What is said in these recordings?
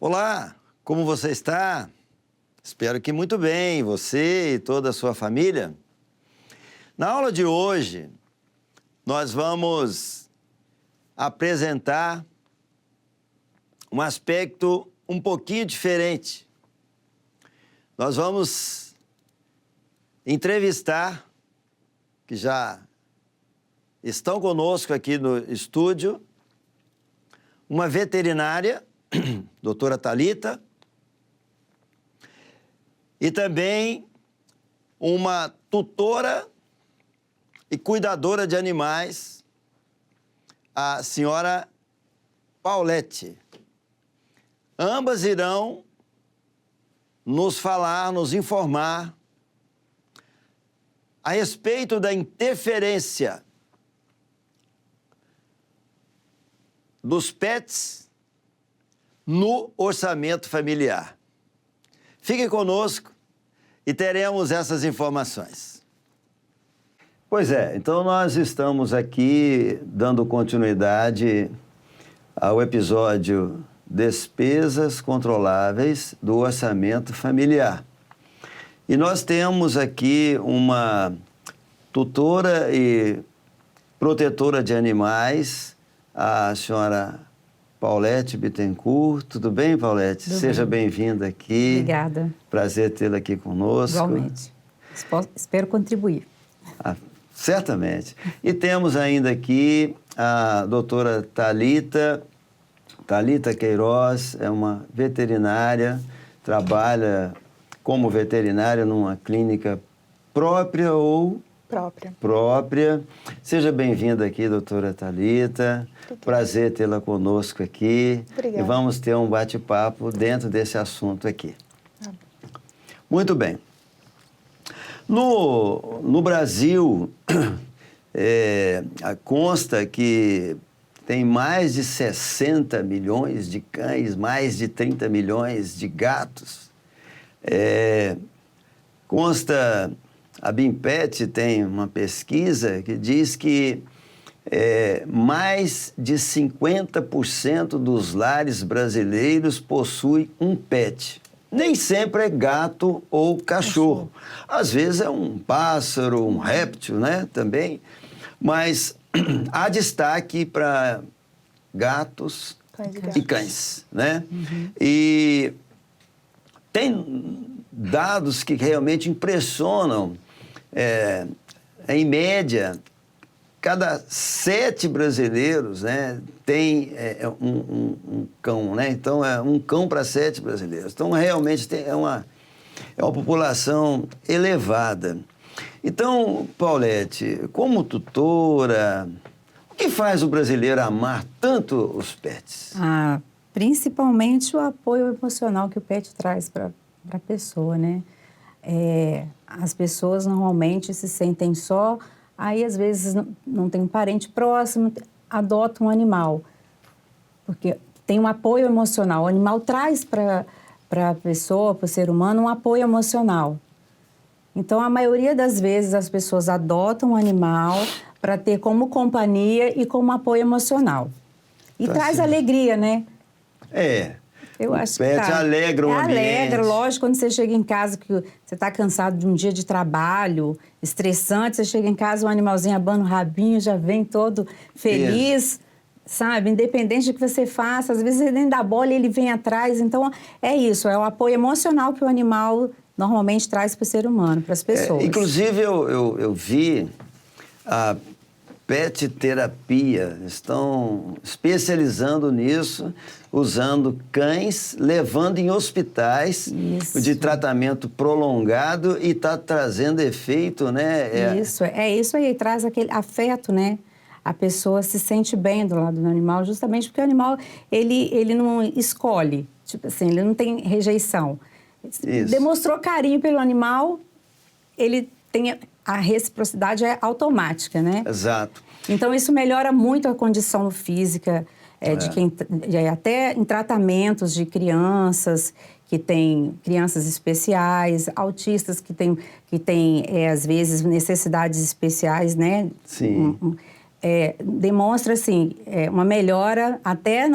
Olá, como você está? Espero que muito bem, você e toda a sua família. Na aula de hoje, nós vamos apresentar um aspecto um pouquinho diferente. Nós vamos entrevistar, que já estão conosco aqui no estúdio, uma veterinária, doutora Thalita, e também uma tutora e cuidadora de animais, a senhora Paulette. Ambas irão nos falar, nos informar a respeito da interferência dos pets no orçamento familiar. Fique conosco e teremos essas informações. Pois é, então nós estamos aqui dando continuidade ao episódio Despesas Controláveis do Orçamento Familiar. E nós temos aqui uma tutora e protetora de animais, a senhora Paulette Bittencourt. Tudo bem, Paulette? Tudo Seja bem. bem-vinda aqui. Obrigada. Prazer tê-la aqui conosco. Igualmente. Espero contribuir. Certamente. E temos ainda aqui a doutora Thalita Queiroz, é uma veterinária, trabalha como veterinária numa clínica própria ou... Própria. Seja bem-vinda aqui, doutora Thalita. Prazer tê-la conosco aqui. Obrigada. E vamos ter um bate-papo dentro desse assunto aqui. Muito bem. No Brasil, consta que tem mais de 60 milhões de cães, mais de 30 milhões de gatos. Consta... A BIMPET tem uma pesquisa que diz que mais de 50% dos lares brasileiros possuem um pet. Nem sempre é gato ou cachorro. Às vezes é um pássaro, um réptil, né, também. Mas há destaque para gatos e cães, né? Uhum. E tem dados que realmente impressionam. Em média, cada 7 brasileiros, né, tem um cão, né? Então, é um cão para 7 brasileiros. Então, realmente, é uma população elevada. Então, Paulette, como tutora, o que faz o brasileiro amar tanto os pets? Principalmente o apoio emocional que o pet traz para a pessoa, né? As pessoas normalmente se sentem só, aí às vezes não tem um parente próximo, adota um animal, porque tem um apoio emocional. O animal traz para a pessoa, para o ser humano, um apoio emocional. Então, a maioria das vezes as pessoas adotam um animal para ter como companhia e como apoio emocional. E traz alegria, né? Eu acho pet que alegra o ambiente. Alegra, lógico, quando você chega em casa, que você está cansado de um dia de trabalho, estressante, você chega em casa, o animalzinho abana o rabinho, já vem todo feliz, sabe? Independente do que você faça, às vezes ele nem dá bola e ele vem atrás. Então, é isso, é o apoio emocional que o animal normalmente traz para o ser humano, para as pessoas. Inclusive, eu vi a pet terapia, estão especializando nisso, usando cães, levando em hospitais de tratamento prolongado e está trazendo efeito, né? Isso aí, traz aquele afeto, né? A pessoa se sente bem do lado do animal, justamente porque o animal, ele não escolhe, tipo assim, ele não tem rejeição. Isso. Demonstrou carinho pelo animal, ele tem... A reciprocidade é automática, né? Exato. Então, isso melhora muito a condição física de quem... Até em tratamentos de crianças que têm crianças especiais, autistas que têm às vezes, necessidades especiais, né? Sim. Demonstra, assim, uma melhora até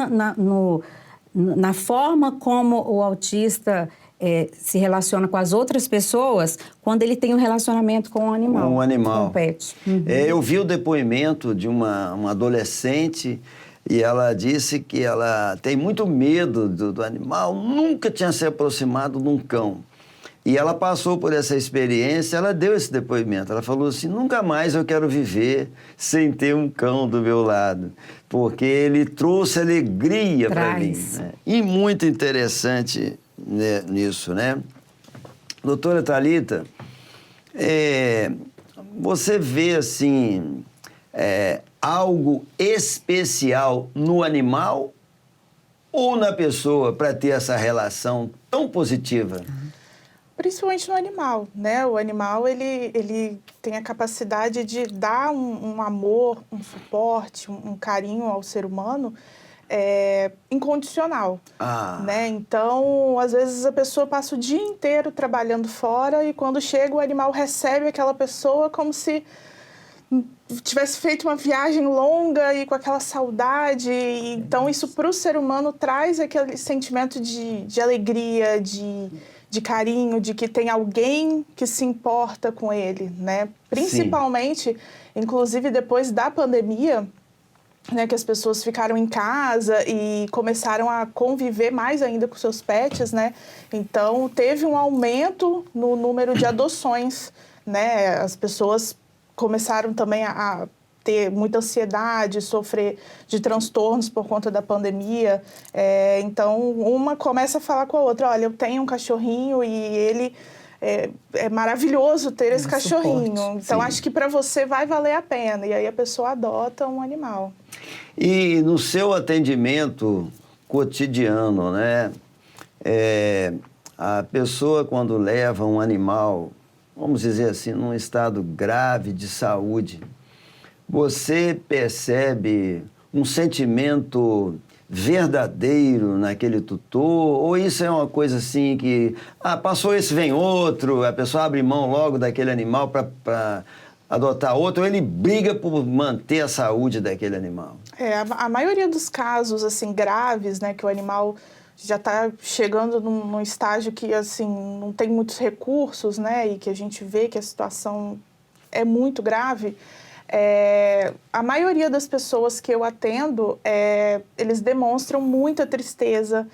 na forma como o autista se relaciona com as outras pessoas quando ele tem um relacionamento com o animal. Com o animal. Com o pet. Eu vi o depoimento de uma adolescente e ela disse que ela tem muito medo do animal, nunca tinha se aproximado de um cão. E ela passou por essa experiência, ela deu esse depoimento. Ela falou assim, nunca mais eu quero viver sem ter um cão do meu lado, porque ele trouxe alegria para mim. Né? E muito interessante, né, nisso, né? Doutora Thalita, você vê, assim, algo especial no animal ou na pessoa para ter essa relação tão positiva? Principalmente no animal, né? O animal, ele tem a capacidade de dar um amor, um suporte, um carinho ao ser humano incondicional, né? Então, às vezes, a pessoa passa o dia inteiro trabalhando fora e quando chega o animal recebe aquela pessoa como se tivesse feito uma viagem longa e com aquela saudade. Então, isso para o ser humano traz aquele sentimento de alegria, de carinho, de que tem alguém que se importa com ele, né? Principalmente, sim, inclusive depois da pandemia, né, que as pessoas ficaram em casa e começaram a conviver mais ainda com seus pets, né? Então, teve um aumento no número de adoções, né? As pessoas começaram também a ter muita ansiedade, sofrer de transtornos por conta da pandemia. Então, uma começa a falar com a outra, olha, eu tenho um cachorrinho e ele é maravilhoso ter esse cachorrinho. Suporte. Então, sim, acho que para você vai valer a pena. E aí a pessoa adota um animal. E no seu atendimento cotidiano, né? A pessoa, quando leva um animal, vamos dizer assim, num estado grave de saúde, você percebe um sentimento verdadeiro naquele tutor? Ou isso é uma coisa assim que, passou esse, vem outro, a pessoa abre mão logo daquele animal para adotar outro, ou ele briga por manter a saúde daquele animal? A maioria dos casos, assim, graves, né, que o animal já está chegando num estágio que, assim, não tem muitos recursos, né, e que a gente vê que a situação é muito grave, a maioria das pessoas que eu atendo, eles demonstram muita tristeza.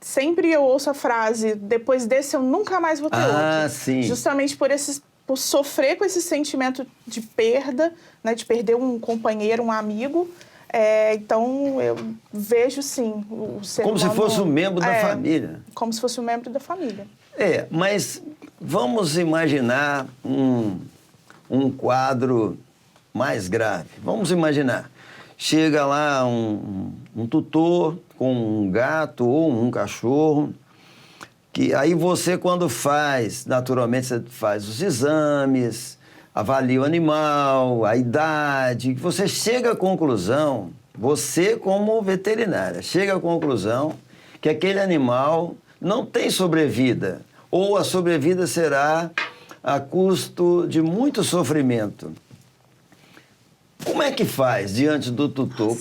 Sempre eu ouço a frase, depois desse eu nunca mais vou ter outro. Sim. Justamente por sofrer com esse sentimento de perda, né, de perder um companheiro, um amigo. Então, eu vejo, sim, o ser humano... Como se fosse um membro da família. Como se fosse um membro da família. Mas vamos imaginar um quadro mais grave. Vamos imaginar, chega lá um tutor com um gato ou um cachorro, que aí você, quando faz, naturalmente você faz os exames, avalia o animal, a idade, você chega à conclusão, você como veterinária, chega à conclusão que aquele animal não tem sobrevida, ou a sobrevida será a custo de muito sofrimento. Como é que faz diante do tutor?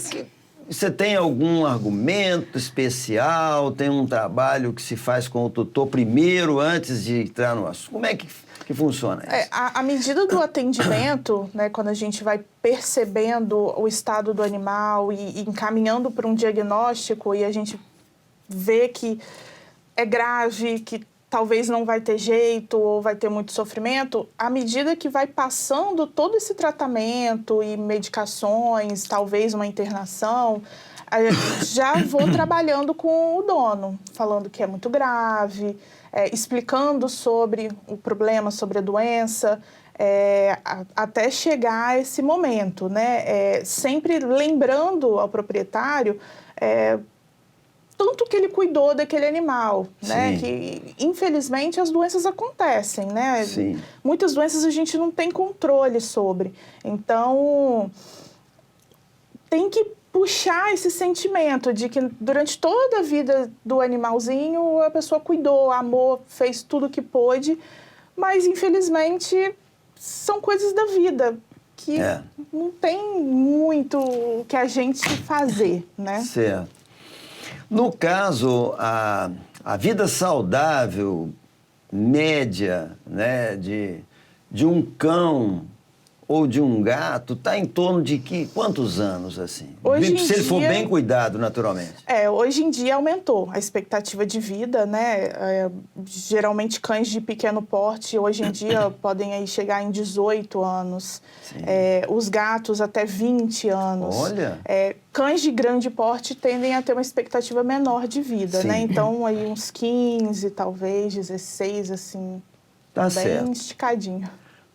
Você tem algum argumento especial? Tem um trabalho que se faz com o tutor primeiro, antes de entrar no assunto? Como é que funciona isso? À medida do atendimento, né, quando a gente vai percebendo o estado do animal e encaminhando para um diagnóstico e a gente vê que é grave, que talvez não vai ter jeito ou vai ter muito sofrimento, à medida que vai passando todo esse tratamento e medicações, talvez uma internação, já vou trabalhando com o dono, falando que é muito grave, explicando sobre o problema, sobre a doença, até chegar a esse momento, né? Sempre lembrando ao proprietário tanto que ele cuidou daquele animal, né? Que, infelizmente, as doenças acontecem, né? Sim. Muitas doenças a gente não tem controle sobre. Então, tem que puxar esse sentimento de que durante toda a vida do animalzinho a pessoa cuidou, amou, fez tudo o que pôde, mas, infelizmente, são coisas da vida que não tem muito o que a gente fazer, né? Certo. No caso, a vida saudável média, né, de um cão ou de um gato está em torno de quantos anos, assim? Se ele for bem cuidado, naturalmente. Hoje em dia aumentou a expectativa de vida, né? Geralmente cães de pequeno porte, hoje em dia, podem aí chegar em 18 anos. Os gatos até 20 anos. Olha! Cães de grande porte tendem a ter uma expectativa menor de vida, né? Então, aí uns 15, talvez, 16, assim, tá bem certo. esticadinho.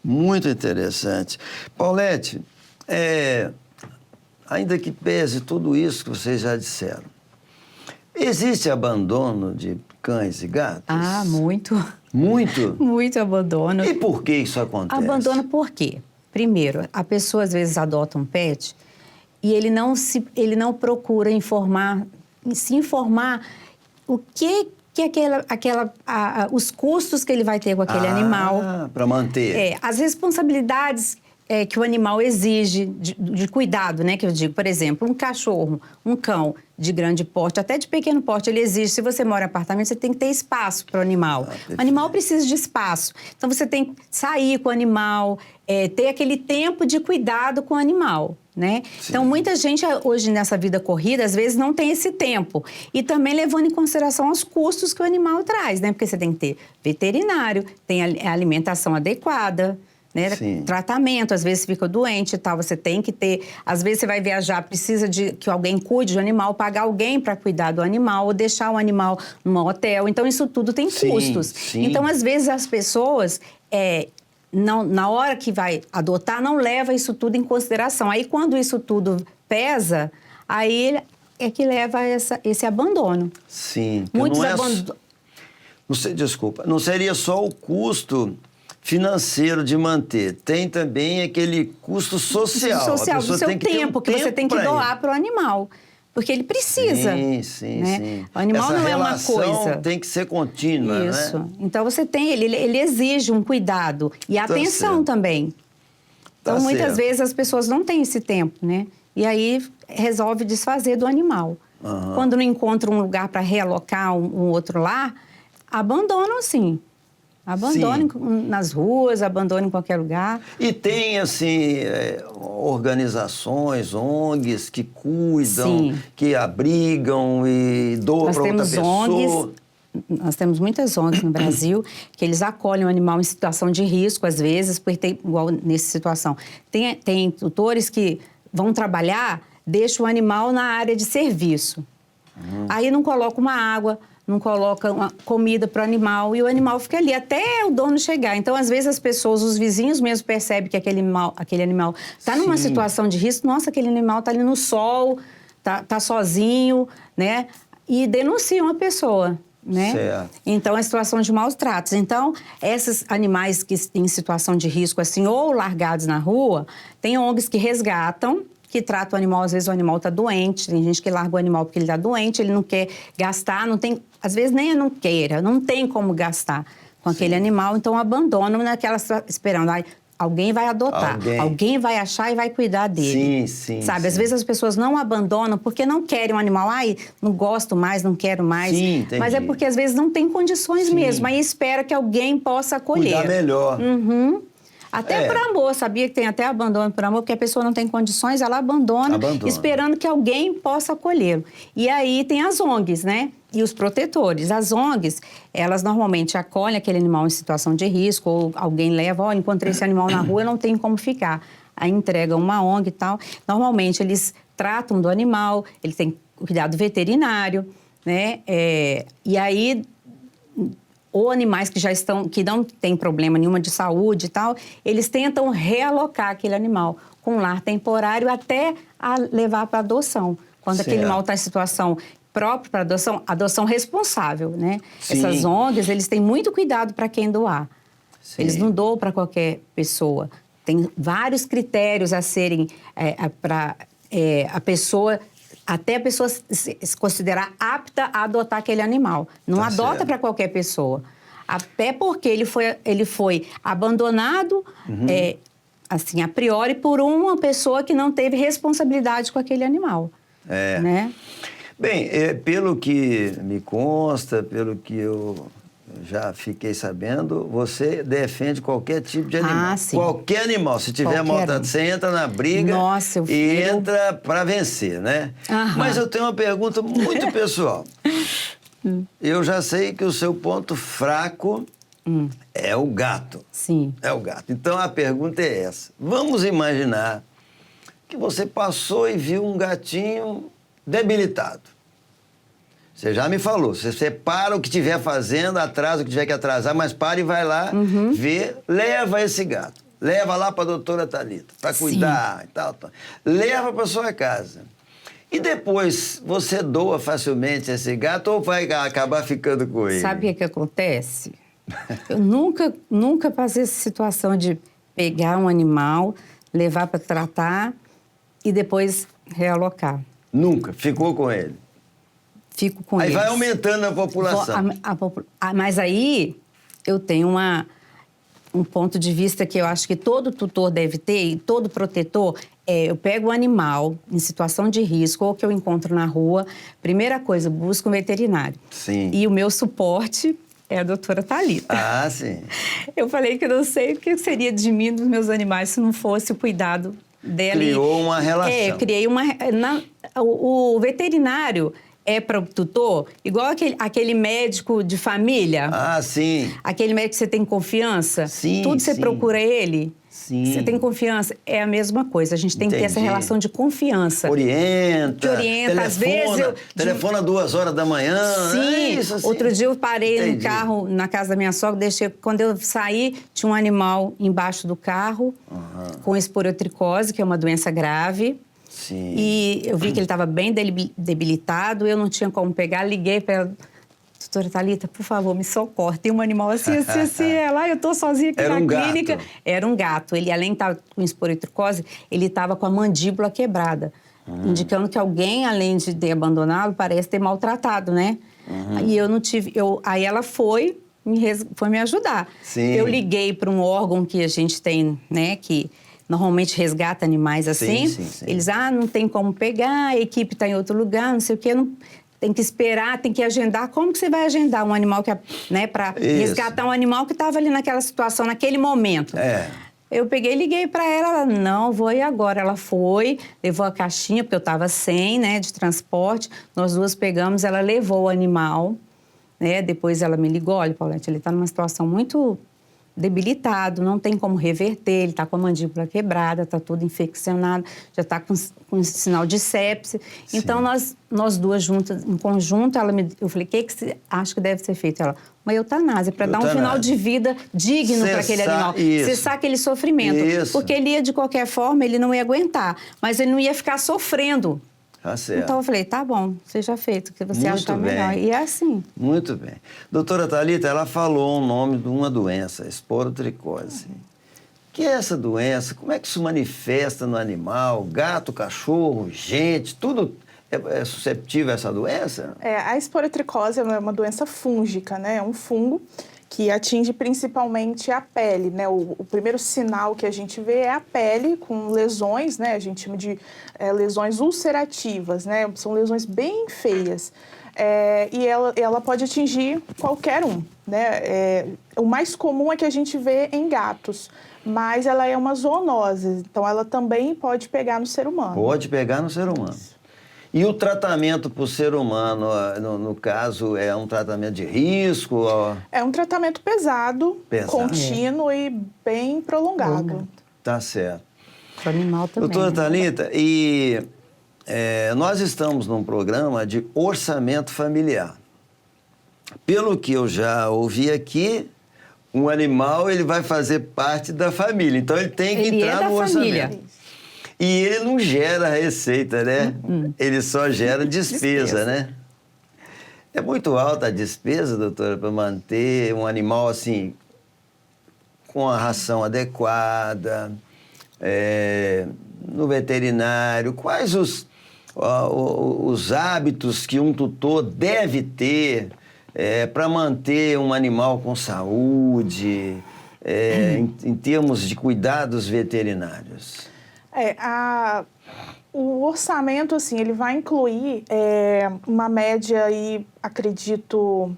Muito interessante. Paulette, ainda que pese tudo isso que vocês já disseram, existe abandono de cães e gatos? Ah, muito. Muito? Muito abandono. E por que isso acontece? Abandono por quê? Primeiro, a pessoa às vezes adota um pet e ele não procura se informar o que os custos que ele vai ter com aquele animal. Para manter. As responsabilidades que o animal exige de cuidado, né? Que eu digo, por exemplo, um cachorro, um cão de grande porte, até de pequeno porte, ele exige, se você mora em apartamento, você tem que ter espaço para o animal. O animal precisa de espaço. Então, você tem que sair com o animal, ter aquele tempo de cuidado com o animal, né? Sim. Então, muita gente hoje nessa vida corrida, às vezes, não tem esse tempo. E também levando em consideração os custos que o animal traz, né? Porque você tem que ter veterinário, tem a alimentação adequada, né? Tratamento, às vezes fica doente e tal, você tem que ter, às vezes você vai viajar, precisa de que alguém cuide do animal, pagar alguém para cuidar do animal ou deixar o animal num hotel, então isso tudo tem custos. Sim. Então, às vezes as pessoas, não, na hora que vai adotar, não leva isso tudo em consideração. Aí quando isso tudo pesa, aí é que leva a esse abandono. Sim. Muitos Desculpa, não seria só o custo financeiro de manter, tem também aquele custo social. Social, do seu tempo, que você tem que doar para o animal. Porque ele precisa. Sim. O animal Essa não é uma coisa. Tem que ser contínua, Isso. né? Então você tem, ele exige um cuidado e atenção também. Então, muitas vezes as pessoas não têm esse tempo, né? E aí resolve desfazer do animal. Quando não encontra um lugar para realocar um outro lar, abandonam sim. Abandonem nas ruas, abandonem em qualquer lugar. E tem, assim, organizações, ONGs que cuidam, que abrigam e doam para outra pessoa. Nós temos muitas ONGs no Brasil que eles acolhem o animal em situação de risco, às vezes, porque tem, igual nessa situação. Tem tutores que vão trabalhar, deixam o animal na área de serviço. Aí não coloca uma água, não coloca uma comida para o animal e o animal fica ali até o dono chegar. Então, às vezes, as pessoas, os vizinhos mesmo percebem que aquele animal está numa situação de risco. Nossa, aquele animal está ali no sol, tá sozinho, né? E denunciam a pessoa, né? Certo. Então, é situação de maus tratos. Então, esses animais que em situação de risco, assim, ou largados na rua, tem ONGs que resgatam, que trata o animal, às vezes o animal está doente, tem gente que larga o animal porque ele está doente, ele não quer gastar, não tem, às vezes nem não queira, não tem como gastar com aquele animal, então abandonam naquela esperando, alguém vai adotar, alguém vai achar e vai cuidar dele. Sabe, às vezes as pessoas não abandonam porque não querem um animal, não gosto mais, não quero mais, mas é porque às vezes não tem condições mesmo, aí espera que alguém possa acolher. Cuidar melhor. Até por amor, sabia que tem até abandono por amor, porque a pessoa não tem condições, ela abandona. Esperando que alguém possa acolhê-lo. E aí tem as ONGs, né? E os protetores. As ONGs, elas normalmente acolhem aquele animal em situação de risco, ou alguém leva, encontrei esse animal na rua, eu não tenho como ficar. Aí entregam uma ONG e tal. Normalmente eles tratam do animal, ele tem cuidado veterinário, né? E aí, ou animais que não têm problema nenhuma de saúde e tal, eles tentam realocar aquele animal com um lar temporário até levar para adoção. Quando aquele animal está em situação própria para adoção responsável, né? Essas ONGs, eles têm muito cuidado para quem doar. Eles não doam para qualquer pessoa. Tem vários critérios a serem para a pessoa... Até a pessoa se considerar apta a adotar aquele animal. Não adota para qualquer pessoa. Até porque ele foi abandonado, assim, a priori, por uma pessoa que não teve responsabilidade com aquele animal. Né? Bem, pelo que me consta, pelo que eu já fiquei sabendo, você defende qualquer tipo de animal. Ah, sim. Qualquer animal. Se tiver Qualquer maltrato, um. você entra na briga Nossa, e entra para vencer, né? Aham. Mas eu tenho uma pergunta muito pessoal. Eu já sei que o seu ponto fraco é o gato. Sim. É o gato. Então a pergunta é essa. Vamos imaginar que você passou e viu um gatinho debilitado. Você já me falou, você separa o que estiver fazendo, atrasa o que tiver que atrasar, mas para e vai lá ver, leva esse gato. Leva lá para a doutora Thalita, para cuidar e tal, tal. Leva para sua casa. E depois, você doa facilmente esse gato ou vai acabar ficando com ele? Sabe o que acontece? Eu nunca passei essa situação de pegar um animal, levar para tratar e depois realocar. Nunca? Ficou com ele? Fico com Aí eles. vai aumentando a população. Mas aí eu tenho um ponto de vista que eu acho que todo tutor deve ter e todo protetor. Eu pego o animal em situação de risco ou que eu encontro na rua, primeira coisa, busco um veterinário. Sim. E o meu suporte é a doutora Thalita. Ah, sim. Eu falei que eu não sei o que seria de mim, dos meus animais, se não fosse o cuidado dela. Criou uma relação. Eu criei uma... O veterinário é para o tutor, igual aquele médico de família. Ah, sim. Aquele médico que você tem confiança. Sim, Tudo você sim. procura ele. Sim. Você tem confiança. É a mesma coisa. A gente tem que ter essa Entendi. relação de confiança. Orienta. Que orienta. Às vezes Telefona 2h da manhã. Sim. É isso, assim. Outro dia eu parei no Entendi. carro, na casa da minha sogra, deixei... Quando eu saí, tinha um animal embaixo do carro com esporotricose, que é uma doença grave. Sim. E eu vi que ele estava bem debilitado, eu não tinha como pegar, liguei para ela. Doutora Thalita, por favor, me socorre. Tem um animal assim, assim, assim. Ela, eu tô sozinha aqui Era na um clínica. gato. Era um gato. Ele, além de estar com esporotricose, ele estava com a mandíbula quebrada. Indicando que alguém, além de ter abandonado, parece ter maltratado, né? E eu não tive... Aí ela foi me ajudar. Sim. Eu liguei para um órgão que a gente tem, né? Que normalmente resgata animais assim. Sim. Eles, não tem como pegar, a equipe está em outro lugar, não sei o quê. Não... Tem que esperar, tem que agendar. Como que você vai agendar um animal que, né, para resgatar um animal que estava ali naquela situação, naquele momento? Eu peguei e liguei para ela, não, vou ir agora. Ela foi, levou a caixinha, porque eu estava sem, né, de transporte. Nós duas pegamos, ela levou o animal, né? Depois ela me ligou, olha, Paulette, ele está numa situação muito debilitado, não tem como reverter, ele está com a mandíbula quebrada, está todo infeccionado, já está com sinal de sepse. Sim. Então, nós duas juntas, em conjunto, eu falei, o que você acha que deve ser feito? Ela, uma eutanásia, para dar um final de vida digno para aquele animal. Cessar aquele sofrimento. Isso. Porque ele ia, de qualquer forma, ele não ia aguentar, mas ele não ia ficar sofrendo. Tá certo. Então eu falei, tá bom, seja feito o que você achar melhor. E é assim. Muito bem. Doutora Thalita, ela falou o nome de uma doença, esporotricose. Que é essa doença? Como é que isso manifesta no animal? Gato, cachorro, gente, tudo é susceptível a essa doença? A esporotricose é uma doença fúngica, né? É um fungo que atinge principalmente a pele, né? O primeiro sinal que a gente vê é a pele com lesões, né? A gente chama de lesões ulcerativas, né? São lesões bem feias. E ela pode atingir qualquer um, né? O mais comum é que a gente vê em gatos, mas ela é uma zoonose, então ela também pode pegar no ser humano. Pode pegar no ser humano. E o tratamento para o ser humano, no caso, é um tratamento de risco? É um tratamento pesado. Contínuo e bem prolongado. Tá certo. O animal também. Doutora Thalita, nós estamos num programa de orçamento familiar. Pelo que eu já ouvi aqui, um animal ele vai fazer parte da família, então ele tem que entrar no orçamento. E ele não gera receita, né? Ele só gera despesa, né? É muito alta a despesa, doutora, para manter um animal assim, com a ração adequada, no veterinário. Quais os hábitos que um tutor deve ter para manter um animal com saúde, em termos de cuidados veterinários? O orçamento, assim, ele vai incluir uma média aí, acredito,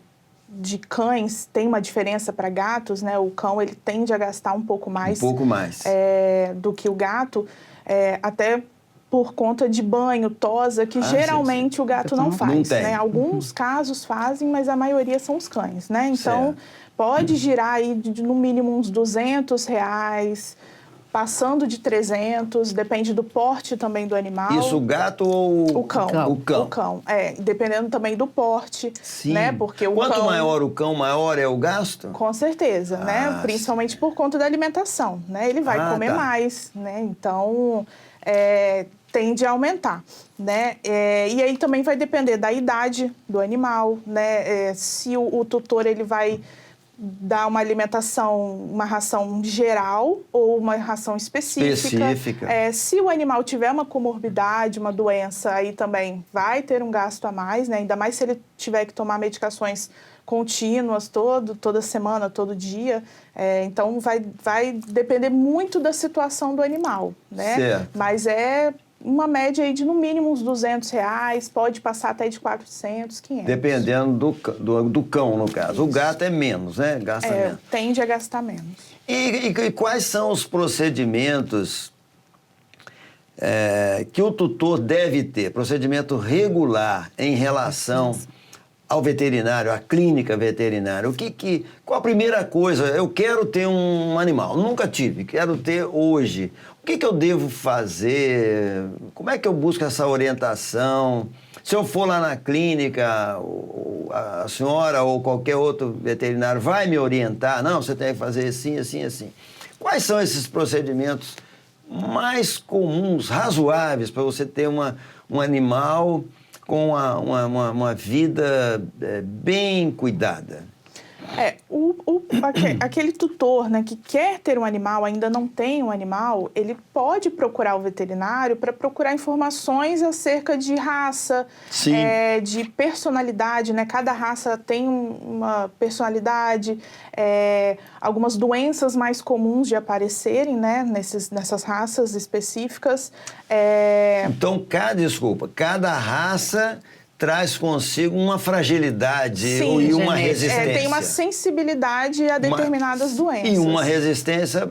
de cães. Tem uma diferença para gatos, né? O cão, ele tende a gastar um pouco mais. Um pouco mais. Do que o gato, até por conta de banho, tosa, que geralmente o gato não faz. Não tem. Né? Alguns casos fazem, mas a maioria são os cães, né? Então, pode girar aí no mínimo uns R$200, passando de 300, depende do porte também do animal. Isso, o gato ou o cão? O cão. O cão, dependendo também do porte, Sim. né? Porque Quanto maior o cão, maior é o gasto? Com certeza, né? Principalmente por conta da alimentação, né? Ele vai comer mais, né? Então, tende a aumentar, né? E aí também vai depender da idade do animal, né? Se o tutor, ele vai dar uma alimentação, uma ração geral ou uma ração específica. Se o animal tiver uma comorbidade, uma doença, aí também vai ter um gasto a mais, né? Ainda mais se ele tiver que tomar medicações contínuas toda semana, todo dia. Então, vai depender muito da situação do animal, né? Certo. Mas uma média aí de no mínimo uns R$200, pode passar até de 400, 500. Dependendo do cão, no caso. Isso. O gato é menos, né? Gasta menos. Tende a gastar menos. E quais são os procedimentos que o tutor deve ter? Procedimento regular em relação ao veterinário, à clínica veterinária. Qual a primeira coisa? Eu quero ter um animal, nunca tive, quero ter hoje. O que eu devo fazer? Como é que eu busco essa orientação? Se eu for lá na clínica, a senhora ou qualquer outro veterinário vai me orientar? Não, você tem que fazer assim, assim, assim. Quais são esses procedimentos mais comuns, razoáveis, para você ter um animal com uma vida bem cuidada? Aquele tutor, né, que quer ter um animal, ainda não tem um animal, ele pode procurar o veterinário para procurar informações acerca de raça, de personalidade, né? Cada raça tem uma personalidade, algumas doenças mais comuns de aparecerem, né, nessas raças específicas. Então, cada raça traz consigo uma fragilidade e uma resistência. Tem uma sensibilidade a determinadas doenças. E uma resistência...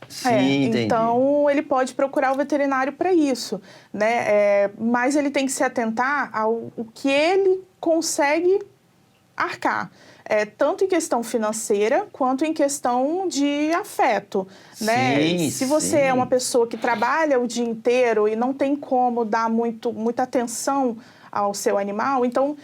Sim, entendi. Então, ele pode procurar o veterinário para isso, né? Mas ele tem que se atentar ao que ele consegue arcar. Tanto em questão financeira, quanto em questão de afeto, né? Se você é uma pessoa que trabalha o dia inteiro e não tem como dar muita atenção ao seu animal, então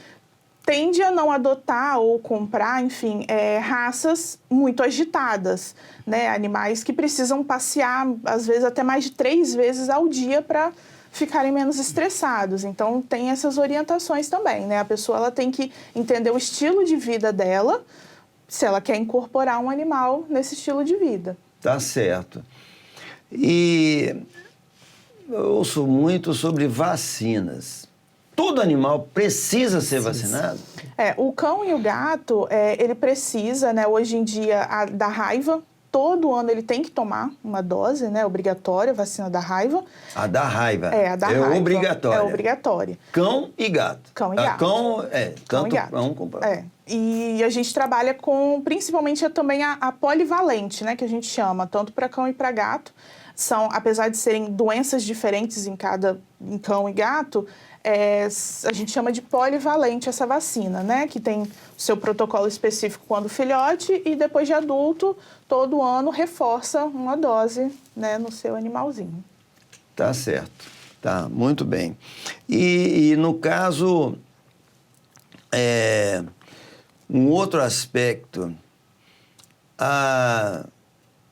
tende a não adotar ou comprar, enfim, raças muito agitadas, né? Animais que precisam passear, às vezes, até mais de 3 vezes ao dia para ficarem menos estressados. Então, tem essas orientações também, né? A pessoa, ela tem que entender o estilo de vida dela, se ela quer incorporar um animal nesse estilo de vida. Tá certo. E eu ouço muito sobre vacinas. Todo animal precisa ser vacinado? O cão e o gato, ele precisa, né? Hoje em dia, da raiva, todo ano ele tem que tomar uma dose, né? Obrigatória, vacina da raiva. A da raiva? A da raiva. Obrigatória? É obrigatória. Cão e gato? Cão e gato. Cão e gato. E a gente trabalha principalmente também a polivalente, né? Que a gente chama, tanto para cão e para gato. Apesar de serem doenças diferentes em cão e gato, a gente chama de polivalente essa vacina, né? Que tem o seu protocolo específico quando filhote e depois de adulto, todo ano reforça uma dose, né, no seu animalzinho. Tá certo. Tá, muito bem. E no caso, um outro aspecto,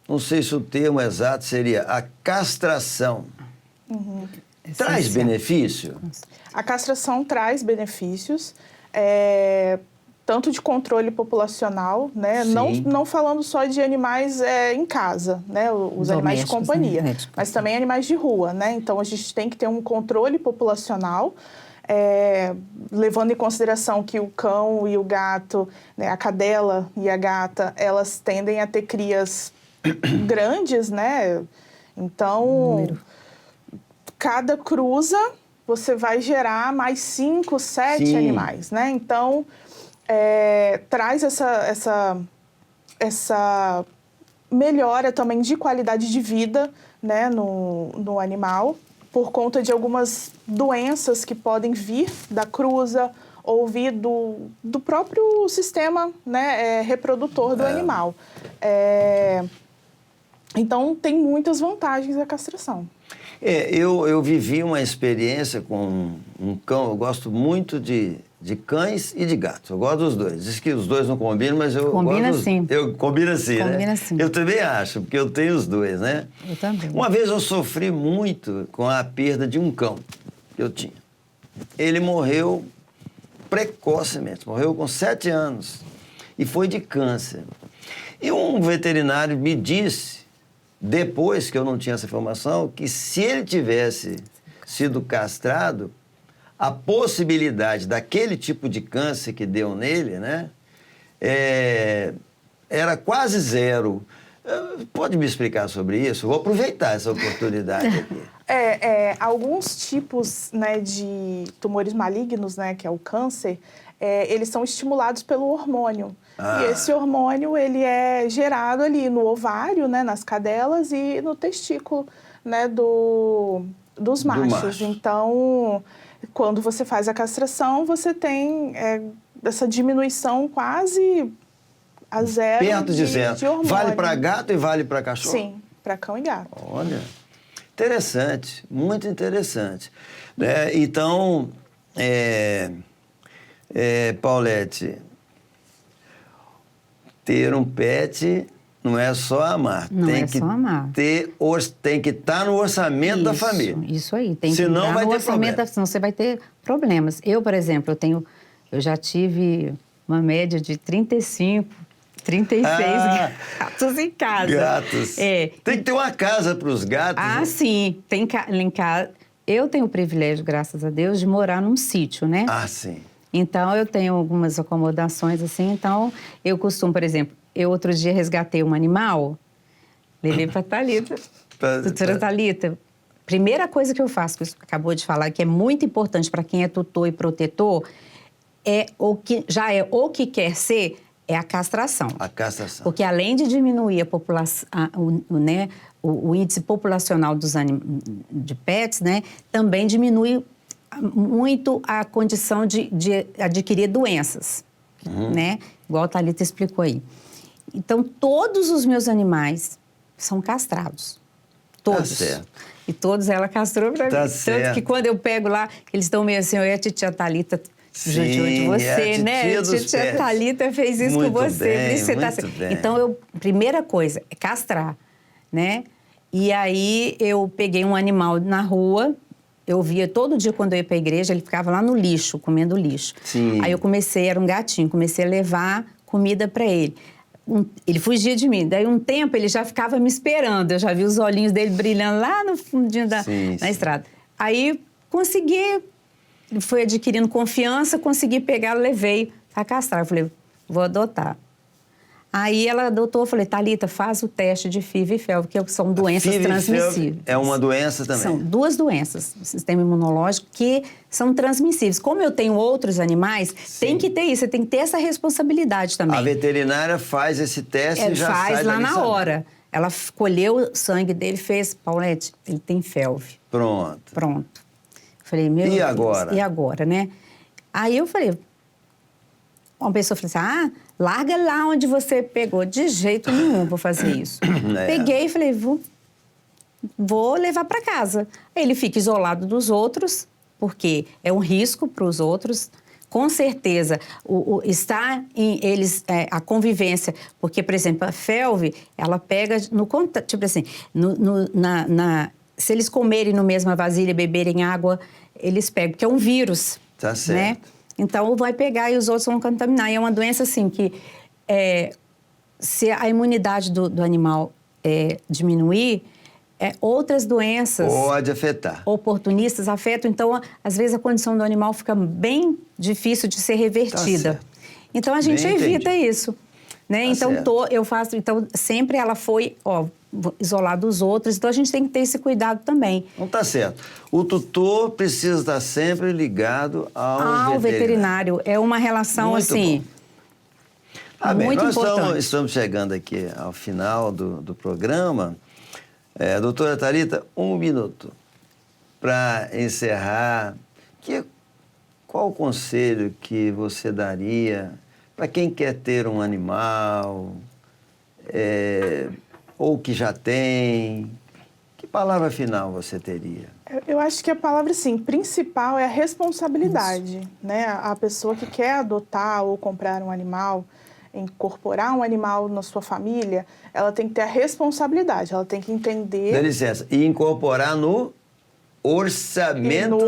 não sei se o termo exato seria a castração. Traz benefício? A castração traz benefícios, tanto de controle populacional, né? Não falando só de animais em casa, né? Os animais de companhia, né? Mas também animais de rua, né? Então, a gente tem que ter um controle populacional, levando em consideração que o cão e o gato, né? A cadela e a gata, elas tendem a ter crias grandes, né? Então... cada cruza, você vai gerar mais 5, 7 Sim. animais, né? Então, traz essa melhora também de qualidade de vida, né, no animal, por conta de algumas doenças que podem vir da cruza ou vir do próprio sistema, né, reprodutor do animal. Então, tem muitas vantagens a castração. Eu vivi uma experiência com um cão. Eu gosto muito de cães e de gatos. Eu gosto dos dois. Diz que os dois não combinam, mas eu Combina gosto... sim. Combina sim, né? Combina sim. Eu também acho, porque eu tenho os dois, né? Eu também. Uma vez eu sofri muito com a perda de um cão que eu tinha. Ele morreu precocemente, morreu com 7 anos e foi de câncer. E um veterinário me disse, depois que eu não tinha essa informação, que se ele tivesse sido castrado, a possibilidade daquele tipo de câncer que deu nele, né, era quase zero. Pode me explicar sobre isso? Vou aproveitar essa oportunidade aqui. Alguns tipos, né, de tumores malignos, né, que é o câncer, eles são estimulados pelo hormônio. E esse hormônio, ele é gerado ali no ovário, né, nas cadelas e no testículo, né, dos machos. macho. Então, quando você faz a castração, você tem essa diminuição quase a zero Perto de zero. de hormônio. Vale para gato e vale para cachorro? Sim, para cão e gato. Olha, interessante, muito interessante. Então, Paulette, ter um pet não é só amar. Não é só amar. Tem que estar no orçamento da família. Isso aí. Tem que Senão entrar vai no ter orçamento, problema. senão você vai ter problemas. Eu, por exemplo, eu já tive uma média de 35, 36 gatos em casa. Gatos. Tem que ter uma casa para os gatos. Ah, né? sim. Tem em casa. Eu tenho o privilégio, graças a Deus, de morar num sítio, né? Ah, sim. Então, eu tenho algumas acomodações, assim. Então, eu costumo, por exemplo, eu outro dia resgatei um animal, levei para Thalita. Doutora Thalita, primeira coisa que eu faço, que você acabou de falar, que é muito importante para quem é tutor e protetor, o que quer ser, é a castração. A castração. Porque além de diminuir a população, o índice populacional de pets, né, também diminui muito a condição de adquirir doenças, né? Igual a Thalita explicou aí. Então, todos os meus animais são castrados. Todos. Tá certo. E todos ela castrou para mim. Certo. Tanto que quando eu pego lá, eles estão meio assim, eu e a titia Thalita judiou de você, né? A titia Thalita fez isso muito com você. Bem, por isso você muito tá... bem. Então, primeira coisa é castrar, né? E aí, eu peguei um animal na rua, eu via todo dia quando eu ia para a igreja, ele ficava lá no lixo, comendo lixo. Sim. Aí eu era um gatinho, comecei a levar comida para ele. Ele fugia de mim. Daí, um tempo, ele já ficava me esperando. Eu já vi os olhinhos dele brilhando lá no fundinho da estrada. Aí, consegui, foi adquirindo confiança, consegui pegar, levei para castrar. Eu falei, vou adotar. Aí ela adotou, eu falei, Thalita, faz o teste de FIV e FeLV, que são doenças transmissíveis. É uma doença também? São 2 doenças do sistema imunológico que são transmissíveis. Como eu tenho outros animais, tem que ter isso, você tem que ter essa responsabilidade também. A veterinária faz esse teste e já sai faz lá dali na sabendo. hora. Ela colheu o sangue dele, fez, Paulette, ele tem FeLV. Pronto. Falei, meu Deus. E agora? E agora, né? Aí eu falei, uma pessoa falou assim, larga lá onde você pegou. De jeito nenhum vou fazer isso. Peguei e falei, vou levar para casa. Ele fica isolado dos outros, porque é um risco para os outros. Com certeza, está em eles a convivência, porque, por exemplo, a FeLV, ela pega no contato, tipo assim, se eles comerem no mesma vasilha, beberem água, eles pegam, porque é um vírus. Tá certo. Né? Então, vai pegar e os outros vão contaminar. E é uma doença, assim, que se a imunidade do animal diminuir, outras doenças... Pode afetar. Oportunistas afetam. Então, às vezes, a condição do animal fica bem difícil de ser revertida. Tá certo. Então, a gente Bem evita entendi. isso. Né? Tá então, certo. eu faço... Então, sempre ela foi... isolar dos outros. Então, a gente tem que ter esse cuidado também. Não está certo. O tutor precisa estar sempre ligado ao veterinário. É uma relação, muito assim, bom. Bem, muito nós importante. estamos chegando aqui ao final do programa. Doutora Thalita, 1 minuto para encerrar. Qual o conselho que você daria para quem quer ter um animal, ou que já tem? Que palavra final você teria? Eu acho que a palavra, sim, principal é a responsabilidade, né? A pessoa que quer adotar ou comprar um animal, incorporar um animal na sua família, ela tem que ter a responsabilidade, ela tem que entender... Dá licença, e incorporar no orçamento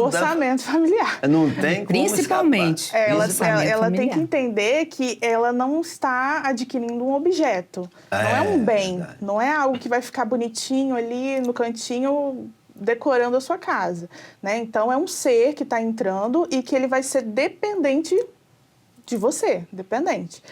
familiar. Não tem como Principalmente. escapar. Ela tem que entender que ela não está adquirindo um objeto. Não é um bem. Verdade. Não é algo que vai ficar bonitinho ali no cantinho decorando a sua casa, né? Então, é um ser que está entrando e que ele vai ser dependente de você, dependente.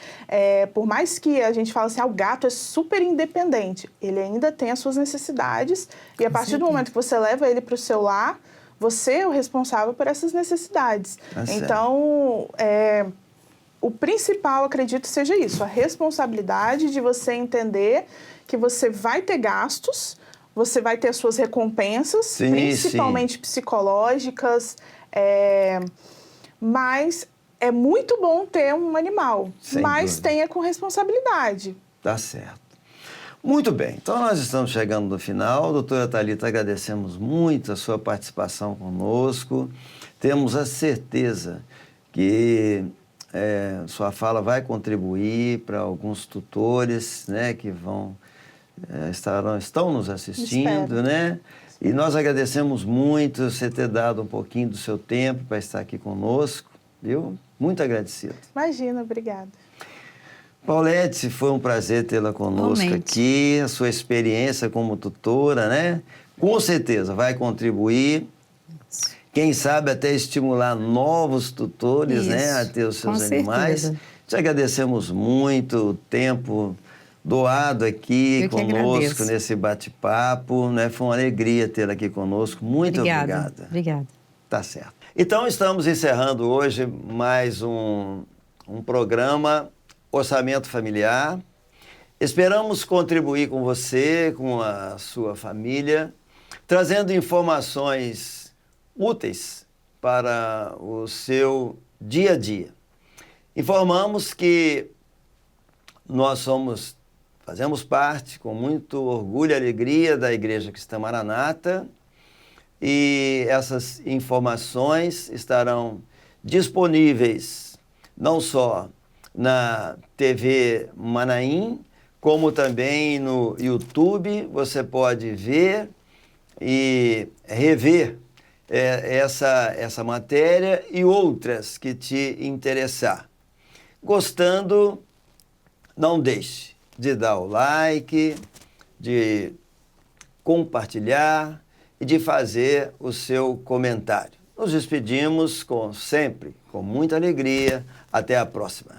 Por mais que a gente fale assim, o gato é super independente, ele ainda tem as suas necessidades e a partir do momento que você leva ele para o seu lar, você é o responsável por essas necessidades. Então, o principal, acredito, seja isso, a responsabilidade de você entender que você vai ter gastos, você vai ter as suas recompensas, principalmente psicológicas, mas... É muito bom ter um animal, mas tenha com responsabilidade. Tá certo. Muito bem, então nós estamos chegando no final. Doutora Thalita, agradecemos muito a sua participação conosco. Temos a certeza que sua fala vai contribuir para alguns tutores, né, que estão nos assistindo, né? E nós agradecemos muito você ter dado um pouquinho do seu tempo para estar aqui conosco, viu? Muito agradecido. Imagina, obrigada. Paulette, foi um prazer tê-la conosco aqui. A sua experiência como tutora, né? Com certeza vai contribuir. Quem sabe até estimular novos tutores, né? A ter os seus animais. Certeza. Te agradecemos muito o tempo doado aqui conosco nesse bate-papo, né? Foi uma alegria tê-la aqui conosco. Muito obrigada. Obrigada. Tá certo. Então, estamos encerrando hoje mais um programa Orçamento Familiar. Esperamos contribuir com você, com a sua família, trazendo informações úteis para o seu dia a dia. Informamos que nós fazemos parte, com muito orgulho e alegria, da Igreja Cristã Maranata, e essas informações estarão disponíveis não só na TV Manaim, como também no YouTube. Você pode ver e rever essa matéria e outras que te interessar. Gostando, não deixe de dar o like, de compartilhar e de fazer o seu comentário. Nos despedimos sempre com muita alegria. Até a próxima.